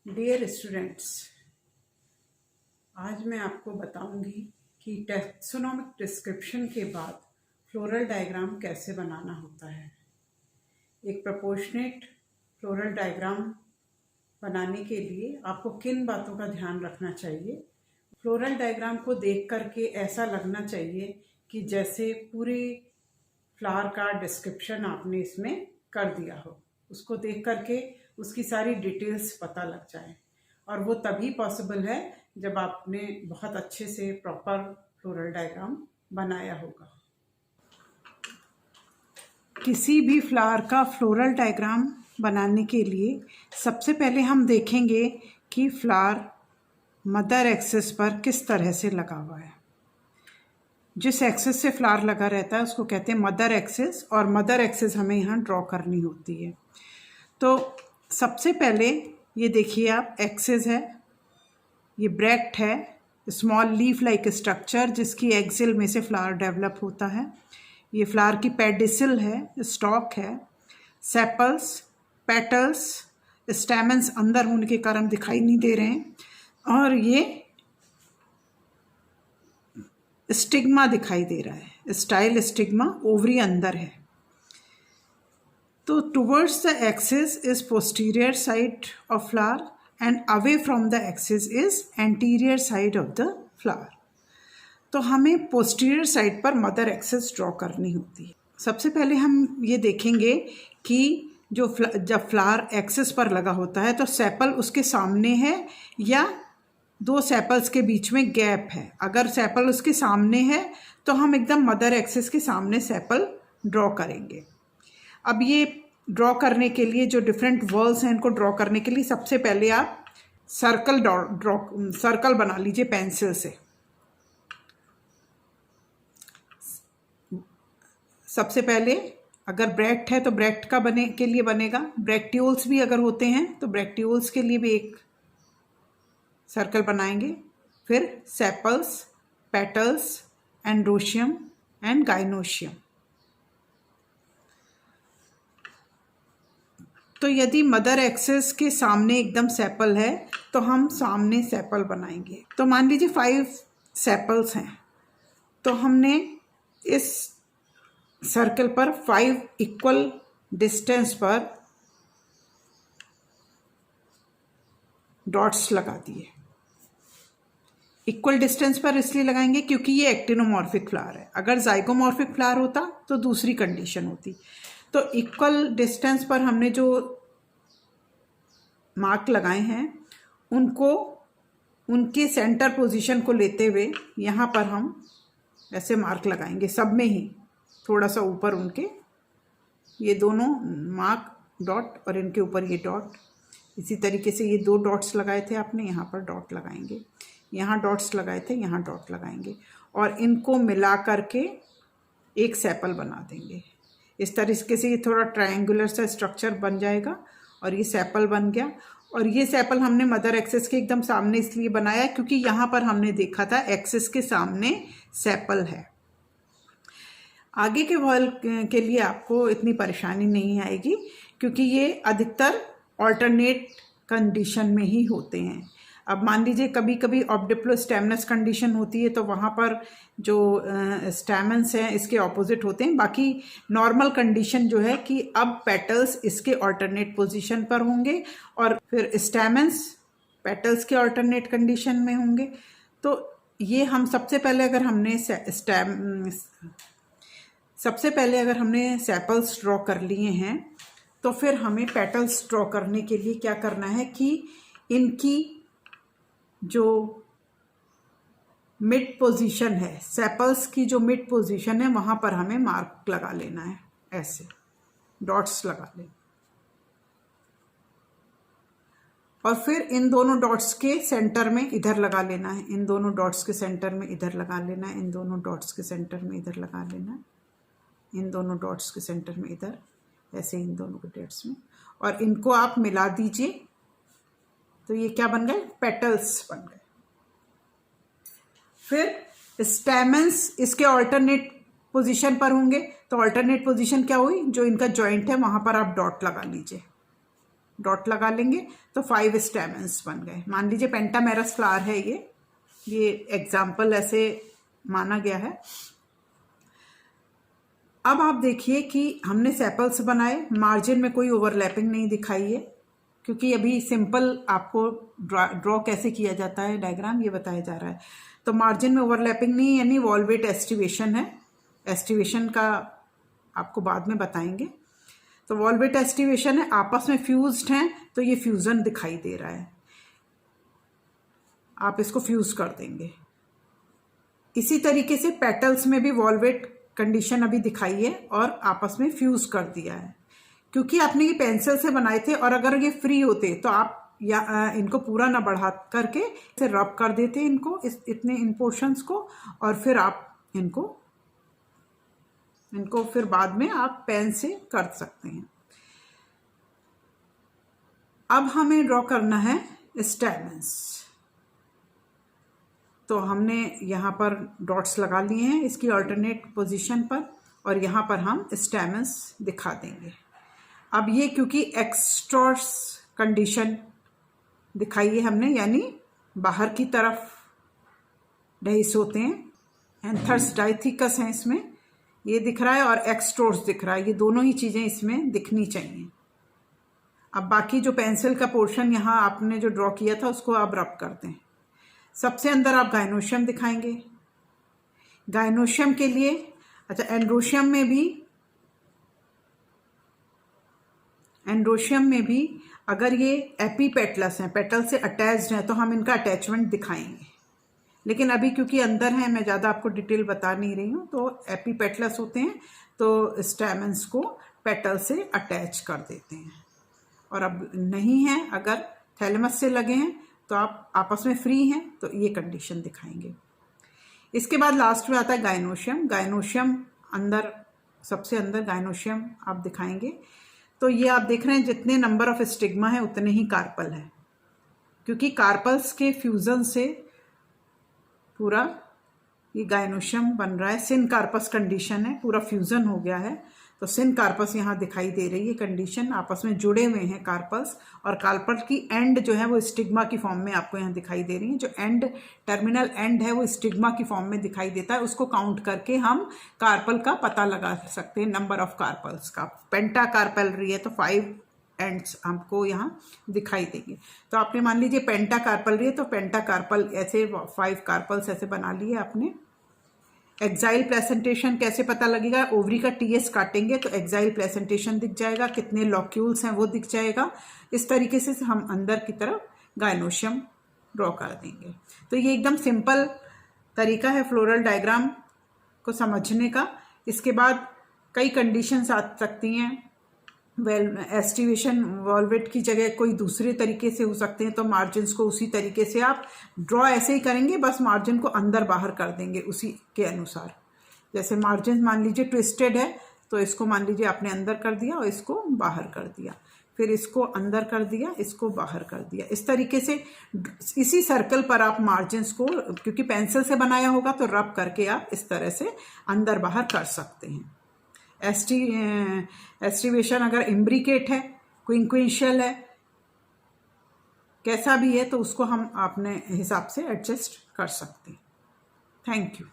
Dear students, आज मैं आपको बताऊंगी कि टैक्सोनॉमिक डिस्क्रिप्शन के बाद फ्लोरल डायग्राम कैसे बनाना होता है। एक प्रोपोर्शनेट फ्लोरल डायग्राम बनाने के लिए आपको किन बातों का ध्यान रखना चाहिए। फ्लोरल डायग्राम को देख करके ऐसा लगना चाहिए कि जैसे पूरे फ्लावर का डिस्क्रिप्शन आपने इसमें कर दिया हो। उसको देख करके उसकी सारी डिटेल्स पता लग जाए, और वो तभी पॉसिबल है जब आपने बहुत अच्छे से प्रॉपर फ्लोरल डायग्राम बनाया होगा। किसी भी फ्लावर का फ्लोरल डायग्राम बनाने के लिए सबसे पहले हम देखेंगे कि फ्लावर मदर एक्सिस पर किस तरह से लगा हुआ है। जिस एक्सिस से फ्लावर लगा रहता है उसको कहते हैं मदर एक्सिस, और मदर एक्सिस हमें यहाँ ड्रॉ करनी होती है। तो सबसे पहले ये देखिए आप, एक्सिस है, ये ब्रैक्ट है, स्मॉल लीफ लाइक स्ट्रक्चर जिसकी एक्सिल में से फ्लावर डेवलप होता है। ये फ्लावर की पेडिसिल है, स्टॉक है, सेपल्स, पेटल्स, स्टैमेंस अंदर होने के कारण दिखाई नहीं दे रहे हैं, और ये स्टिग्मा दिखाई दे रहा है, स्टाइल स्टिग्मा, ओवरी अंदर है। तो towards the axis is posterior side of flower and away from the axis is anterior side of the flower. तो हमें पोस्टीरियर साइड पर मदर एक्सिस ड्रॉ करनी होती है। सबसे पहले हम ये देखेंगे कि जब फ्लावर एक्सिस पर लगा होता है तो सेपल उसके सामने है या दो सेपल्स के बीच में गैप है। अगर सेपल उसके सामने है तो हम एकदम मदर एक्सिस के सामने सेपल ड्रॉ करेंगे। अब ये ड्रॉ करने के लिए जो डिफरेंट वर्ल्स हैं, इनको ड्रॉ करने के लिए सबसे पहले आप सर्कल बना लीजिए पेंसिल से। सबसे पहले अगर ब्रैक्ट है तो ब्रैक्ट का के लिए बनेगा, ब्रैक्ट्यूल्स भी अगर होते हैं तो ब्रैक्ट्यूल्स के लिए भी एक सर्कल बनाएंगे। फिर sepals, petals, androecium and gynoecium. तो यदि मदर एक्सिस के सामने एकदम सेपल है तो हम सामने सेपल बनाएंगे। तो मान लीजिए 5 सेपल्स हैं, तो हमने इस सर्कल पर 5 इक्वल डिस्टेंस पर डॉट्स लगा दिए। इक्वल डिस्टेंस पर इसलिए लगाएंगे क्योंकि ये एक्टिनोमॉर्फिक फ्लावर है। अगर जाइगोमॉर्फिक फ्लावर होता तो दूसरी कंडीशन होती। तो इक्वल डिस्टेंस पर हमने जो मार्क लगाए हैं उनको उनके सेंटर पोजीशन को लेते हुए यहाँ पर हम ऐसे मार्क लगाएंगे, सब में ही थोड़ा सा ऊपर उनके, ये दोनों मार्क डॉट और इनके ऊपर ये डॉट। इसी तरीके से ये 2 डॉट्स लगाए थे आपने, यहाँ पर डॉट लगाएंगे, यहाँ डॉट्स लगाए थे, यहाँ डॉट लगाएंगे, और इनको मिला करके एक सेपल बना देंगे। इस तरीके से ये थोड़ा ट्रायंगुलर सा स्ट्रक्चर बन जाएगा और ये सेपल बन गया। और ये सेपल हमने मदर एक्सिस के एकदम सामने इसलिए बनाया क्योंकि यहाँ पर हमने देखा था एक्सिस के सामने सेपल है। आगे के वॉल के लिए आपको इतनी परेशानी नहीं आएगी क्योंकि ये अधिकतर ऑल्टरनेट कंडीशन में ही होते हैं। अब मान लीजिए कभी कभी ऑब्डिप्लोस्टेमनस कंडीशन होती है तो वहाँ पर जो स्टैमेंस हैं इसके ऑपोजिट होते हैं। बाकी नॉर्मल कंडीशन जो है कि अब पेटल्स इसके ऑल्टरनेट पोजीशन पर होंगे और फिर स्टैमेंस पेटल्स के ऑल्टरनेट कंडीशन में होंगे। तो ये हम सबसे पहले अगर हमने सेपल्स ड्रॉ कर लिए हैं तो फिर हमें पेटल्स ड्रॉ करने के लिए क्या करना है कि इनकी जो मिड पोजीशन है, सेपल्स की जो मिड पोजीशन है वहाँ पर हमें मार्क लगा लेना है, ऐसे डॉट्स लगा लें। और फिर इन दोनों डॉट्स के सेंटर में इधर लगा लेना है, इन दोनों डॉट्स के सेंटर में इधर लगा लेना है, इन दोनों डॉट्स के सेंटर में इधर लगा लेना है, इन दोनों डॉट्स के सेंटर में इधर, ऐसे इन दोनों के डॉट्स में, और इनको आप मिला दीजिए तो ये क्या बन गए, पेटल्स बन गए। फिर स्टैमेंस इसके ऑल्टरनेट पोजीशन पर होंगे, तो ऑल्टरनेट पोजीशन क्या हुई, जो इनका जॉइंट है वहां पर आप डॉट लगा लीजिए, डॉट लगा लेंगे तो 5 स्टेमन्स बन गए। मान लीजिए पेंटामेरस फ्लावर है ये एग्जाम्पल ऐसे माना गया है। अब आप देखिए कि हमने सेपल्स बनाए, मार्जिन में कोई ओवरलैपिंग नहीं दिखाई है, क्योंकि अभी सिंपल आपको ड्रॉ कैसे किया जाता है डायग्राम ये बताया जा रहा है। तो मार्जिन में ओवरलैपिंग नहीं, यानी वॉल्वेट एस्टिवेशन है। एस्टिवेशन का आपको बाद में बताएंगे। तो वॉल्वेट एस्टिवेशन है, आपस में फ्यूज्ड हैं तो ये फ्यूजन दिखाई दे रहा है, आप इसको फ्यूज कर देंगे। इसी तरीके से पेटल्स में भी वॉल्वेट कंडीशन अभी दिखाई है और आपस में फ्यूज कर दिया है, क्योंकि आपने ये पेंसिल से बनाए थे और अगर ये फ्री होते तो आप या इनको पूरा ना बढ़ा करके इसे रब कर देते इनको इतने इन पोर्शंस को, और फिर आप इनको फिर बाद में आप पेन से कर सकते हैं। अब हमें ड्रॉ करना है स्टेमन्स। तो हमने यहाँ पर डॉट्स लगा लिए हैं इसकी अल्टरनेट पोजीशन पर, और यहाँ पर हम स्टेमन्स दिखा देंगे। अब ये क्योंकि एक्सट्रोस कंडीशन दिखाई है हमने, यानी बाहर की तरफ डेहिस होते हैं, एंथर्स डाइथिकस हैं इसमें, ये दिख रहा है और एक्सट्रोस दिख रहा है, ये दोनों ही चीज़ें इसमें दिखनी चाहिए। अब बाकी जो पेंसिल का पोर्शन यहाँ आपने जो ड्रॉ किया था उसको आप रब करते हैं। सबसे अंदर आप गाइनोशियम दिखाएंगे। गाइनोशियम के लिए एंड्रोशियम में भी अगर ये एपीपेटलस हैं, पेटल से अटैच्ड हैं, तो हम इनका अटैचमेंट दिखाएंगे। लेकिन अभी क्योंकि अंदर है, मैं ज़्यादा आपको डिटेल बता नहीं रही हूँ। तो एपीपेटलस होते हैं तो स्टेमन्स को पेटल से अटैच कर देते हैं, और अब नहीं है, अगर थैलेमस से लगे हैं तो आप आपस में फ्री हैं तो ये कंडीशन दिखाएंगे। इसके बाद लास्ट में आता है गाइनोशियम। गाइनोशियम अंदर, सबसे अंदर गाइनोशियम आप दिखाएंगे। तो ये आप देख रहे हैं जितने नंबर ऑफ स्टिग्मा है उतने ही कार्पल है, क्योंकि कार्पल्स के फ्यूजन से पूरा ये गाइनोशियम बन रहा है। सिन कार्पस कंडीशन है, पूरा फ्यूजन हो गया है। तो सिन कार्पस यहाँ दिखाई दे रही है कंडीशन, आपस में जुड़े हुए हैं कार्पल्स, और कार्पल की एंड जो है वो स्टिग्मा की फॉर्म में आपको यहाँ दिखाई दे रही है। जो एंड, टर्मिनल एंड है वो स्टिग्मा की फॉर्म में दिखाई देता है। उसको काउंट करके हम कार्पल का पता लगा सकते हैं, नंबर ऑफ कार्पल्स का। पेंटा कार्पलरी है तो 5 एंड्स हमको यहाँ दिखाई देंगे। तो आपने मान लीजिए पेंटा कार्पलरी है तो पेंटा कार्पल ऐसे 5 कार्पल्स ऐसे बना लिए आपने। एक्साइल प्लेसेंटेशन कैसे पता लगेगा? ओवरी का टीएस काटेंगे तो एक्साइल प्लेसेंटेशन दिख जाएगा, कितने लॉक्यूल्स हैं वो दिख जाएगा। इस तरीके से हम अंदर की तरफ गाइनोशियम ड्रॉ कर देंगे। तो ये एकदम सिंपल तरीका है फ्लोरल डायग्राम को समझने का। इसके बाद कई कंडीशंस आ सकती हैं। एस्टिवेशन वॉल्वेट की जगह कोई दूसरे तरीके से हो सकते हैं, तो मार्जिन्स को उसी तरीके से आप ड्रॉ ऐसे ही करेंगे, बस मार्जिन को अंदर बाहर कर देंगे उसी के अनुसार। जैसे मार्जिन मान लीजिए ट्विस्टेड है तो इसको मान लीजिए आपने अंदर कर दिया और इसको बाहर कर दिया, फिर इसको अंदर कर दिया, इसको बाहर कर दिया। इस तरीके से इसी सर्कल पर आप मार्जिन्स को, क्योंकि पेंसिल से बनाया होगा तो रब करके आप इस तरह से अंदर बाहर कर सकते हैं। एस्टिवेशन अगर इम्ब्रिकेट है, क्विंक्विंशियल है, कैसा भी है तो उसको हम अपने हिसाब से एडजस्ट कर सकते हैं। Thank you.